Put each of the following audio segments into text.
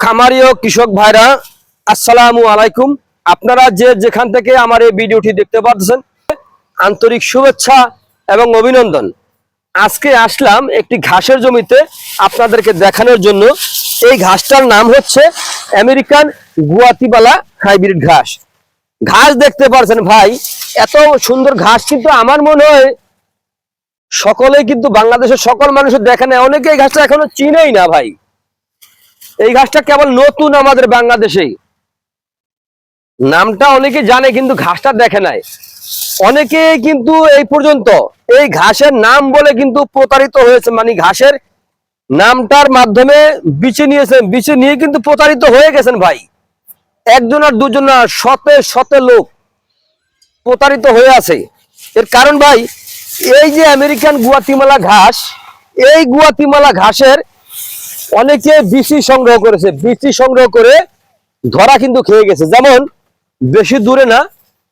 খামারি ও কৃষক ভাইরা আসসালামু আলাইকুম। আপনারা যে যেখান থেকে আমার এই ভিডিওটি দেখতে পাচ্ছেন আন্তরিক শুভেচ্ছা এবং অভিনন্দন। আজকে আসলাম একটি ঘাসের জমিতে আপনাদেরকে দেখানোর জন্য। এই ঘাসটার নাম হচ্ছে আমেরিকান গুয়াতিমালা হাইব্রিড ঘাস। ঘাস দেখতে পাচ্ছেন ভাই, এত সুন্দর ঘাস কিন্তু আমার মনে হয় সকলেই কিন্তু বাংলাদেশের সকল মানুষের দেখে না, অনেকে এই ঘাসটা এখনো চিনেই না ভাই। এই ঘাসটা কেবল নতুন আমাদের বাংলাদেশেই, নামটা অনেকে জানে কিন্তু ঘাসটা দেখে নাই। অনেকে কিন্তু এই পর্যন্ত এই ঘাসের নাম বলে কিন্তু প্রতারিত হয়েছে, মানে ঘাসের নামটার মাধ্যমে বিচে নিয়েছেন, বিচে নিয়ে কিন্তু প্রতারিত হয়ে গেছেন ভাই। একজন আর দুজন আর শতে শতে লোক প্রতারিত হয়ে আছে। এর কারণ ভাই, এই যে আমেরিকান গুয়াতিমালা ঘাস, এই গুয়াতিমালা ঘাসের অনেকে বিচি সংগ্রহ করেছে, বিচি সংগ্রহ করে ধরা কিন্তু খেয়ে গেছে। যেমন বেশি দূরে না,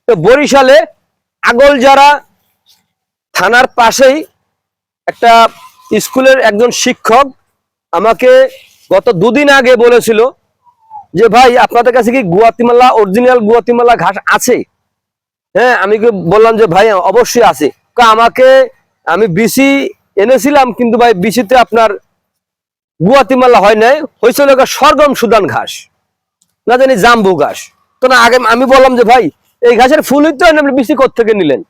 তো বরিশালে আগলজারা থানার পাশেই একটা স্কুলের একজন শিক্ষক আমাকে গত দুদিন আগে বলেছিল যে ভাই আপনাদের কাছে কি গুয়াতিমালা অরিজিনাল গুয়াতিমালা ঘাস আছে? হ্যাঁ, আমি বললাম যে ভাই অবশ্যই আছে। আমি বিচি এনেছিলাম, কিন্তু ভাই বিচিতে আপনার গুয়াতিমালা হয় নাই, হয়েছিল সরগম সুদান ঘাস, না জানি জাম্বু ঘাস। তো না, আগে আমি বললাম যে ভাই এই ঘাসের ফুলই তো আপনি বিচি কোত্থেকে নিলেন?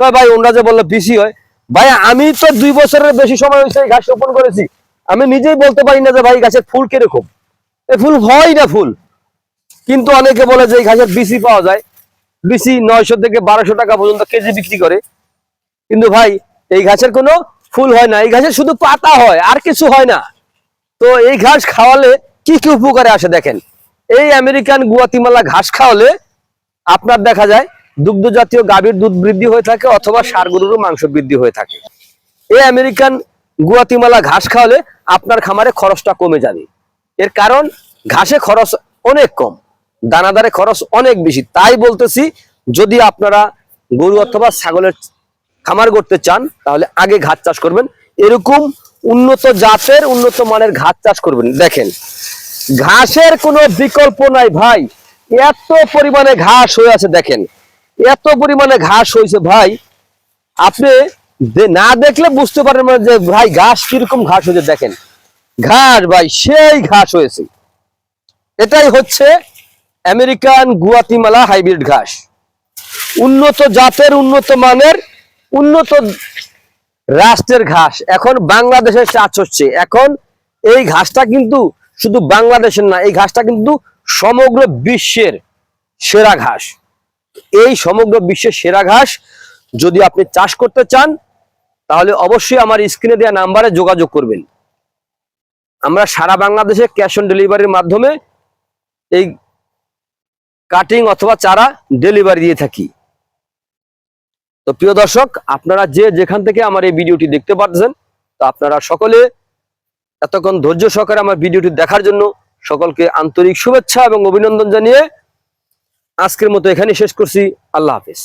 কয় ভাই ওনারা যে বললো বিচি হয়। ভাই আমি তো 2 বছরের বেশি সময় হয়েছে এই ঘাস রোপণ করেছি, আমি নিজেই বলতে পারি না যে ভাই গাছের ফুল কিরকম। এই ফুল হয় না ফুল, কিন্তু অনেকে বলে যে এই ঘাসের বিচি পাওয়া যায়, বিচি 900 থেকে 1200 টাকা পর্যন্ত কেজি বিক্রি করে। কিন্তু ভাই এই ঘাসের কোনো ফুল হয় না, এই ঘাসের শুধু পাতা হয়, আর কিছু হয় না। তো এই ঘাস খাওয়ালে কি কি উপকারে আসে দেখেন। এই আমেরিকান গুয়াতিমালা ঘাস খাওয়ালে আপনার দেখা যায় দুগ্ধ জাতীয় গাভীর দুধ বৃদ্ধি হয়ে থাকে, অথবা ষাঁড় গরুরও মাংস বৃদ্ধি হয়ে থাকে। এই আমেরিকান গুয়াতিমালা ঘাস খাওয়ালে আপনার খামারে খরচটা কমে যাবে। এর কারণ ঘাসে খরচ অনেক কম, দানাদারে খরচ অনেক বেশি। তাই বলতেছি, যদি আপনারা গরু অথবা ছাগলের খামার করতে চান তাহলে আগে ঘাস চাষ করবেন, এরকম উন্নত জাতের উন্নত মানের ঘাস চাষ করবেন। দেখেন ঘাসের কোনো বিকল্প নাই ভাই, এত পরিমাণে ঘাস হয়ে আছে। দেখেন এত পরিমাণে ঘাস হয়েছে ভাই, আপনি না দেখলে বুঝতে পারেন না যে ভাই ঘাস কিরকম ঘাস হয়েছে। দেখেন ঘাস ভাই সেই ঘাস হয়েছে। এটাই হচ্ছে আমেরিকান গুয়াতিমালা হাইব্রিড ঘাস, উন্নত জাতের উন্নত মানের উন্নত রাষ্ট্রের ঘাস এখন বাংলাদেশে চাষ হচ্ছে। এখন এই ঘাসটা কিন্তু শুধু বাংলাদেশের না, এই ঘাসটা কিন্তু সমগ্র বিশ্বের সেরা ঘাস। এই সমগ্র বিশ্বের সেরা ঘাস যদি আপনি চাষ করতে চান তাহলে অবশ্যই আমার স্ক্রিনে দেওয়া নাম্বারে যোগাযোগ করবেন। আমরা সারা বাংলাদেশে ক্যাশ অন ডেলিভারির মাধ্যমে এই কাটিং অথবা চারা ডেলিভারি দিয়ে থাকি। তো প্রিয় দর্শক, আপনারা যে যেখান থেকে আমার এই ভিডিওটি দেখতে পাচ্ছেন, তো আপনারা সকলে এতক্ষণ ধৈর্য সহকারে আমার ভিডিওটি দেখার জন্য সকলকে আন্তরিক শুভেচ্ছা এবং অভিনন্দন জানিয়ে আজকের মতো এখানে শেষ করছি। আল্লাহ হাফেজ।